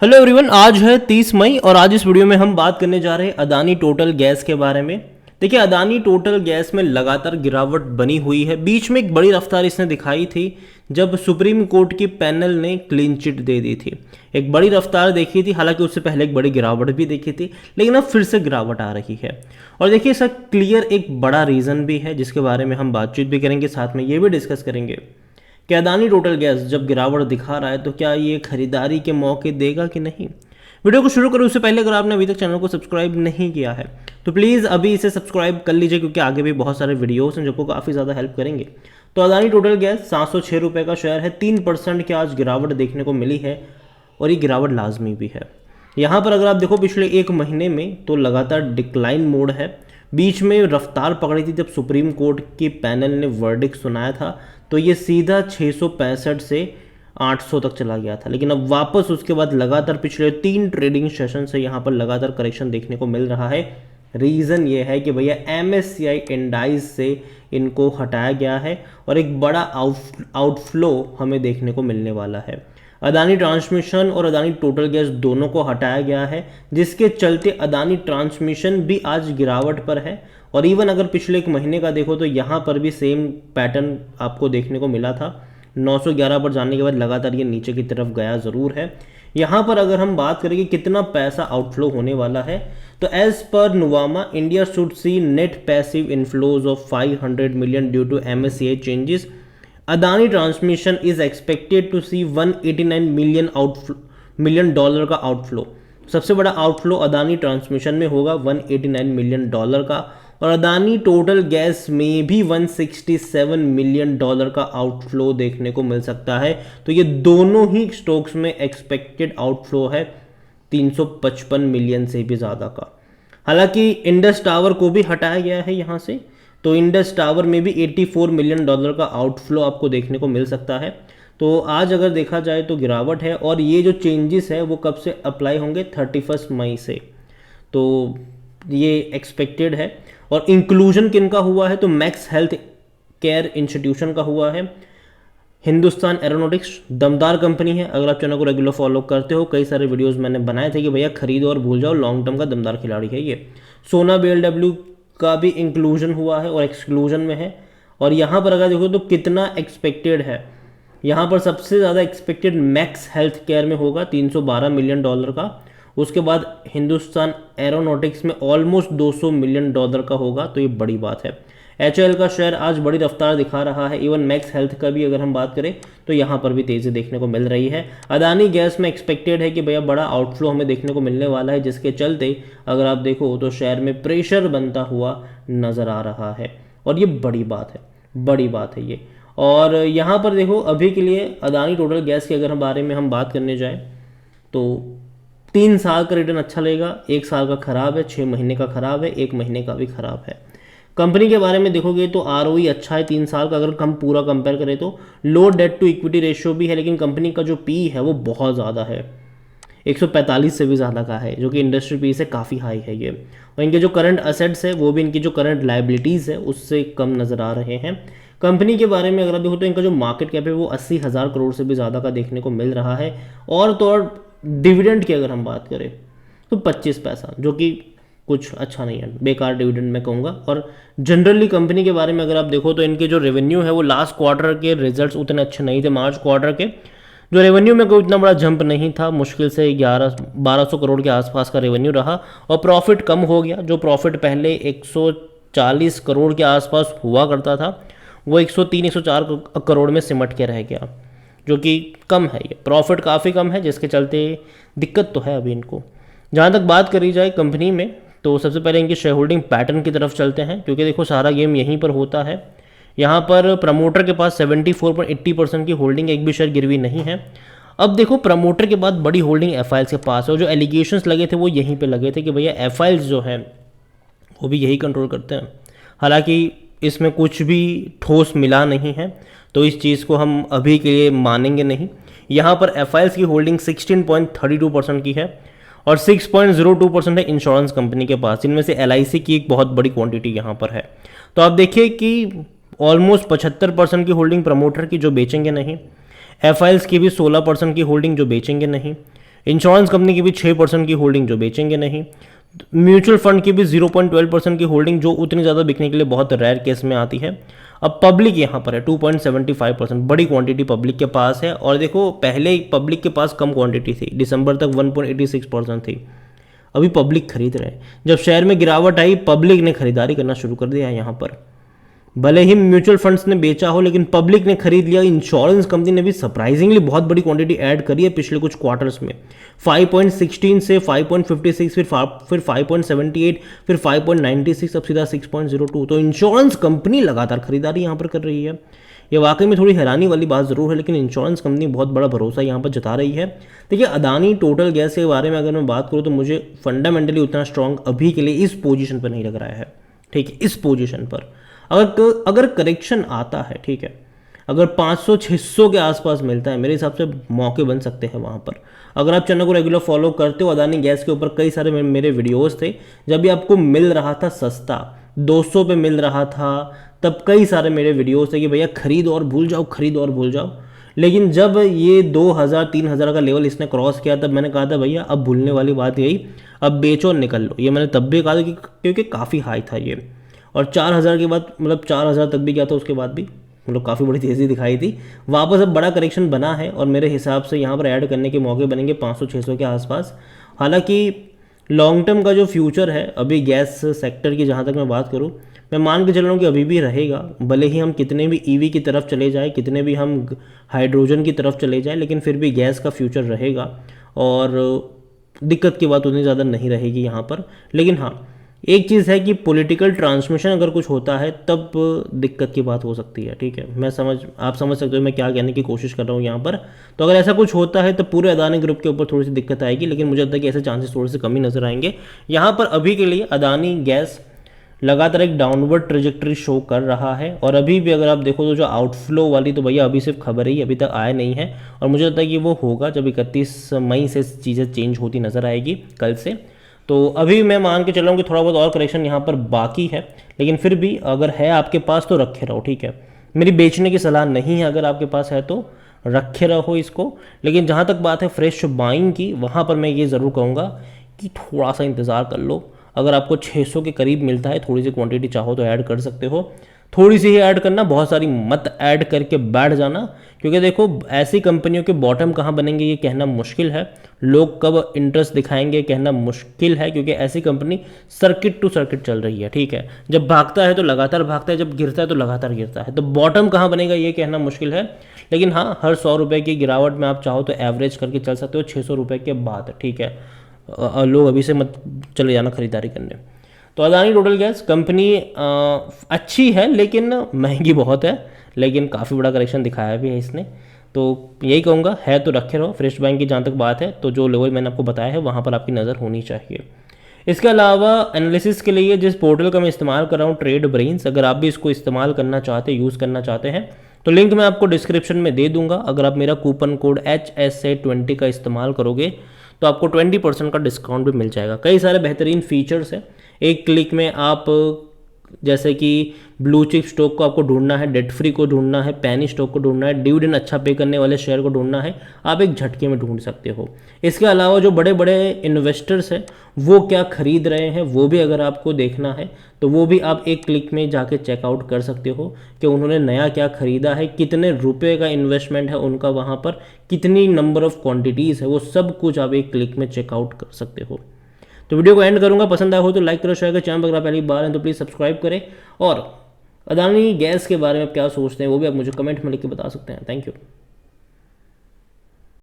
Hello everyone, आज है 30 मई और आज इस वीडियो में हम बात करने जा रहे हैं अदानी टोटल गैस के बारे में। देखिए, अदानी टोटल गैस में लगातार गिरावट बनी हुई है। बीच में एक बड़ी रफ्तार इसने दिखाई थी जब सुप्रीम कोर्ट की पैनल ने क्लीन चिट दे दी थी। एक बड़ी रफ्तार देखी थी, हालांकि उससे पहले एक बड़ी गिरावट भी देखी थी, लेकिन अब फिर से गिरावट आ रही है। और देखिए, इसका क्लियर एक बड़ा रीज़न भी है जिसके बारे में हम बातचीत भी करेंगे, साथ में ये भी डिस्कस करेंगे कि अदानी टोटल गैस जब गिरावट दिखा रहा है तो क्या ये खरीदारी के मौके देगा कि नहीं। वीडियो को शुरू करूँ उससे पहले अगर आपने अभी तक चैनल को सब्सक्राइब नहीं किया है तो प्लीज़ अभी इसे सब्सक्राइब कर लीजिए, क्योंकि आगे भी बहुत सारे वीडियोस हैं जो को काफ़ी ज़्यादा हेल्प करेंगे। तो अदानी टोटल गैस 706 रुपये का शेयर है, 3% की आज गिरावट देखने को मिली है और ये गिरावट लाजमी भी है। यहाँ पर अगर आप देखो पिछले एक महीने में तो लगातार डिक्लाइन मोड है। बीच में रफ्तार पकड़ी थी जब सुप्रीम कोर्ट की पैनल ने वर्डिक्ट सुनाया था, तो ये सीधा 665 से 800 तक चला गया था। लेकिन अब वापस उसके बाद लगातार पिछले 3 ट्रेडिंग सेशन से यहाँ पर लगातार करेक्शन देखने को मिल रहा है। रीज़न ये है कि भैया MSCI इंडाइस से इनको हटाया गया है और एक बड़ा आउटफ्लो हमें देखने को मिलने वाला है। अदानी ट्रांसमिशन और अदानी टोटल गैस दोनों को हटाया गया है, जिसके चलते अदानी ट्रांसमिशन भी आज गिरावट पर है। और इवन अगर पिछले एक महीने का देखो तो यहाँ पर भी सेम पैटर्न आपको देखने को मिला था। 911 पर जाने के बाद लगातार ये नीचे की तरफ गया ज़रूर है। यहाँ पर अगर हम बात करें कि कितना पैसा आउटफ्लो होने वाला है, तो as per Nuvama India should see net passive inflows of 500 million due to MSCI changes. Adani transmission is expected to see 189 million dollar का आउटफ्लो। सबसे बड़ा आउटफ्लो अदानी ट्रांसमिशन में होगा 189 मिलियन डॉलर का, और अदानी टोटल गैस में भी 167 मिलियन डॉलर का आउटफ्लो देखने को मिल सकता है। तो ये दोनों ही स्टॉक्स में एक्सपेक्टेड आउटफ्लो है 355 मिलियन से भी ज़्यादा का। हालांकि इंडस टावर को भी हटाया गया है यहाँ से, तो इंडस टावर में भी 84 मिलियन डॉलर का आउटफ्लो आपको देखने को मिल सकता है। तो आज अगर देखा जाए तो गिरावट है, और ये जो चेंजेस है वो कब से अप्लाई होंगे, 31 मई से। तो ये एक्सपेक्टेड है। और इंक्लूजन किनका हुआ है, तो मैक्स हेल्थ केयर इंस्टीट्यूशन का हुआ है। हिंदुस्तान एरोनॉटिक्स दमदार कंपनी है, अगर आप चैनल को रेगुलर फॉलो करते हो, कई सारे वीडियोस मैंने बनाए थे कि भैया खरीदो और भूल जाओ, लॉन्ग टर्म का दमदार खिलाड़ी है ये। सोना BLW का भी इंक्लूजन हुआ है और एक्सक्लूजन में है। और यहाँ पर अगर देखो तो कितना एक्सपेक्टेड है, यहाँ पर सबसे ज़्यादा एक्सपेक्टेड मैक्स हेल्थ केयर में होगा 312 मिलियन डॉलर का। उसके बाद हिंदुस्तान एरोनॉटिक्स में ऑलमोस्ट 200 मिलियन डॉलर का होगा, तो ये बड़ी बात है। HAL का शेयर आज बड़ी रफ्तार दिखा रहा है। इवन मैक्स हेल्थ का भी अगर हम बात करें तो यहाँ पर भी तेज़ी देखने को मिल रही है। अदानी गैस में एक्सपेक्टेड है कि भैया बड़ा आउटफ्लो हमें देखने को मिलने वाला है, जिसके चलते अगर आप देखो तो शेयर में प्रेशर बनता हुआ नज़र आ रहा है, और ये बड़ी बात है, बड़ी बात है ये। और यहाँ पर देखो अभी के लिए अदानी टोटल गैस के अगर बारे में हम बात करने जाएँ तो 3 साल का रिटर्न अच्छा लगेगा, 1 साल का खराब है, 6 महीने का खराब है, 1 महीने का भी खराब है। कंपनी के बारे में देखोगे तो ROE अच्छा है 3 साल का, अगर हम पूरा कंपेयर करें तो। लो डेट टू इक्विटी रेशियो भी है, लेकिन कंपनी का जो पी है वो बहुत ज़्यादा है, 145 से भी ज़्यादा का है, जो कि इंडस्ट्री पी से काफ़ी हाई है ये। और इनके जो करंट असेट्स है वो भी इनकी जो करंट लाइबिलिटीज़ है उससे कम नज़र आ रहे हैं। कंपनी के बारे में अगर आप देखो तो इनका जो मार्केट कैप है वो 80,000 करोड़ से भी ज़्यादा का देखने को मिल रहा है। और तो और डिविडेंड की अगर हम बात करें तो 25 पैसा, जो कि कुछ अच्छा नहीं है, बेकार डिविडेंड मैं कहूँगा। और जनरली कंपनी के बारे में अगर आप देखो तो इनके जो रेवेन्यू है वो लास्ट क्वार्टर के रिजल्ट्स उतने अच्छे नहीं थे। मार्च क्वार्टर के जो रेवेन्यू में कोई इतना बड़ा जंप नहीं था, मुश्किल से 1200 करोड़ के आसपास का रेवेन्यू रहा, और प्रॉफिट कम हो गया। जो प्रॉफिट पहले 140 करोड़ के आसपास हुआ करता था वो 103-104 करोड़ में सिमट के रह गया, जो कि कम है। ये प्रॉफिट काफ़ी कम है, जिसके चलते दिक्कत तो है अभी इनको। जहाँ तक बात करी जाए कंपनी में तो सबसे पहले इनकी शेयर होल्डिंग पैटर्न की तरफ चलते हैं, क्योंकि देखो सारा गेम यहीं पर होता है। यहाँ पर प्रमोटर के पास 74.80% की होल्डिंग, एक भी शेयर गिरवी नहीं है। अब देखो प्रमोटर के बाद बड़ी होल्डिंग FILs के पास है, और जो एलिगेशंस लगे थे वो यहीं पे लगे थे कि भैया FILs जो है वो भी यही कंट्रोल करते हैं। हालांकि इसमें कुछ भी ठोस मिला नहीं है, तो इस चीज़ को हम अभी के लिए मानेंगे नहीं। यहाँ पर FILs की होल्डिंग 16.32% की है, और 6.02% है इंश्योरेंस कंपनी के पास, जिनमें से LIC की एक बहुत बड़ी क्वांटिटी यहाँ पर है। तो आप देखिए कि ऑलमोस्ट 75% की होल्डिंग प्रमोटर की जो बेचेंगे नहीं, FILs की भी 16% की होल्डिंग जो बेचेंगे नहीं, इंश्योरेंस कंपनी की भी 6% की होल्डिंग जो बेचेंगे नहीं। म्यूचुअल फंड की भी 0.12% की होल्डिंग जो उतनी ज़्यादा बिकने के लिए बहुत रेयर केस में आती है। अब पब्लिक यहाँ पर है 2.75%, बड़ी क्वांटिटी पब्लिक के पास है। और देखो पहले पब्लिक के पास कम क्वांटिटी थी, दिसंबर तक 1.86% थी, अभी पब्लिक खरीद रहे हैं। जब शेयर में गिरावट आई पब्लिक ने खरीदारी करना शुरू कर दिया है यहाँ पर। भले ही म्यूचुअल फंड्स ने बेचा हो लेकिन पब्लिक ने खरीद लिया। इंश्योरेंस कंपनी ने भी सरप्राइजिंगली बहुत बड़ी क्वांटिटी ऐड करी है पिछले कुछ क्वार्टर्स में, 5.16 से 5.56, फिर 5.78, फिर 5.96, अब सीधा 6.02। तो इंश्योरेंस कंपनी लगातार खरीदारी यहाँ पर कर रही है। ये वाकई में थोड़ी हैरानी वाली बात ज़रूर है, लेकिन इंश्योरेंस कंपनी बहुत बड़ा भरोसा यहाँ पर जता रही है। देखिए अदानी टोटल गैस के बारे में अगर मैं बात करूँ तो मुझे फंडामेंटली उतना स्ट्रांग अभी के लिए इस पोजीशन पर नहीं लग रहा है। ठीक है, इस पोजीशन पर अगर करेक्शन आता है, ठीक है, अगर 500-600 के आसपास मिलता है, मेरे हिसाब से मौके बन सकते हैं वहाँ पर। अगर आप चैनल को रेगुलर फॉलो करते हो, अदानी गैस के ऊपर कई सारे मेरे वीडियोस थे, जब भी आपको मिल रहा था सस्ता 200 पे मिल रहा था, तब कई सारे मेरे वीडियोस थे कि भैया खरीद और भूल जाओ, खरीद और भूल जाओ। लेकिन जब ये 2000-3000 का लेवल इसने क्रॉस किया तब मैंने कहा था भैया अब भूलने वाली बात यही, अब बेचो और निकल लो। ये मैंने तब भी कहा था क्योंकि काफ़ी हाई था ये। और 4000 के बाद, मतलब 4000 तक भी गया था, उसके बाद भी मतलब काफ़ी बड़ी तेज़ी दिखाई थी। वापस अब बड़ा करेक्शन बना है और मेरे हिसाब से यहाँ पर ऐड करने के मौके बनेंगे 500-600 के आसपास। हालांकि लॉन्ग टर्म का जो फ्यूचर है अभी गैस सेक्टर की, जहाँ तक मैं बात करूँ, मैं मान के चल रहा हूँ कि अभी भी रहेगा। भले ही हम कितने भी ईवी की तरफ चले जाए, कितने भी हम हाइड्रोजन की तरफ चले जाए, लेकिन फिर भी गैस का फ्यूचर रहेगा और दिक्कत की बात उतनी ज़्यादा नहीं रहेगी यहाँ पर। लेकिन हाँ, एक चीज़ है कि पॉलिटिकल ट्रांसमिशन अगर कुछ होता है तब दिक्कत की बात हो सकती है। ठीक है, आप समझ सकते हो मैं क्या कहने की कोशिश कर रहा हूँ यहाँ पर। तो अगर ऐसा कुछ होता है तो पूरे अदानी ग्रुप के ऊपर थोड़ी सी दिक्कत आएगी, लेकिन मुझे लगता है कि ऐसे चांसेस थोड़े से कम ही नजर आएंगे। यहाँ पर अभी के लिए अदानी गैस लगातार एक डाउनवर्ड ट्रेजेक्टरी शो कर रहा है। और अभी भी अगर आप देखो तो जो आउटफ्लो वाली, तो भैया अभी सिर्फ खबर ही अभी तक आया नहीं है, और मुझे लगता है कि वो होगा जब 31 मई से चीज़ें चेंज होती नज़र आएगी, कल से। तो अभी मैं मान के चल रहा हूँ कि थोड़ा बहुत और करेक्शन यहाँ पर बाकी है, लेकिन फिर भी अगर है आपके पास तो रखे रहो। ठीक है, मेरी बेचने की सलाह नहीं है, अगर आपके पास है तो रखे रहो इसको। लेकिन जहाँ तक बात है फ्रेश बाइंग की, वहाँ पर मैं ये ज़रूर कहूँगा कि थोड़ा सा इंतज़ार कर लो। अगर आपको 600 के करीब मिलता है, थोड़ी सी क्वांटिटी चाहो तो ऐड कर सकते हो, थोड़ी सी ही ऐड करना, बहुत सारी मत ऐड करके बैठ जाना। क्योंकि देखो ऐसी कंपनियों के बॉटम कहाँ बनेंगे ये कहना मुश्किल है, लोग कब इंटरेस्ट दिखाएंगे कहना मुश्किल है, क्योंकि ऐसी कंपनी सर्किट टू सर्किट चल रही है। ठीक है, जब भागता है तो लगातार भागता है, जब गिरता है तो लगातार गिरता है, तो बॉटम कहाँ बनेगा ये कहना मुश्किल है। लेकिन हाँ, हर 100 रुपये की गिरावट में आप चाहो तो एवरेज करके चल सकते हो 600 रुपये के बाद। ठीक है, लोग अभी से मत चले जाना खरीदारी करने। तो अदानी टोटल गैस कंपनी अच्छी है लेकिन महंगी बहुत है, लेकिन काफ़ी बड़ा करेक्शन दिखाया भी है इसने। तो यही कहूँगा, है तो रखे रहो। फ्रेश बैंक की जहाँ तक बात है तो जो लेवल मैंने आपको बताया है वहाँ पर आपकी नज़र होनी चाहिए। इसके अलावा एनालिसिस के लिए जिस पोर्टल का मैं इस्तेमाल कर रहा हूँ, ट्रेड ब्रेन्स, अगर आप भी इसको इस्तेमाल करना चाहते, यूज़ करना चाहते हैं तो लिंक मैं आपको डिस्क्रिप्शन में दे दूंगा। अगर आप मेरा कूपन कोड HSA20 का इस्तेमाल करोगे तो आपको 20% का डिस्काउंट भी मिल जाएगा। कई सारे बेहतरीन फीचर्स हैं, एक क्लिक में आप, जैसे कि ब्लू चिप स्टॉक को आपको ढूंढना है, डेट फ्री को ढूंढना है, पैनी स्टॉक को ढूंढना है, डिविडेंड अच्छा पे करने वाले शेयर को ढूंढना है, आप एक झटके में ढूंढ सकते हो। इसके अलावा जो बड़े बड़े इन्वेस्टर्स हैं वो क्या खरीद रहे हैं वो भी अगर आपको देखना है तो वो भी आप एक क्लिक में जाके चेकआउट कर सकते हो कि उन्होंने नया क्या खरीदा है, कितने रुपए का इन्वेस्टमेंट है उनका वहाँ पर, कितनी नंबर ऑफ क्वांटिटीज़ है, वो सब कुछ आप एक क्लिक में चेकआउट कर सकते हो। तो वीडियो को एंड करूंगा, पसंद आया हो तो लाइक करो, शेयर करो, चैनल पर अगर आप पहली बार हैं तो प्लीज़ सब्सक्राइब करें। और अदानी गैस के बारे में आप क्या सोचते हैं वो भी आप मुझे कमेंट में लिख के बता सकते हैं। Thank you.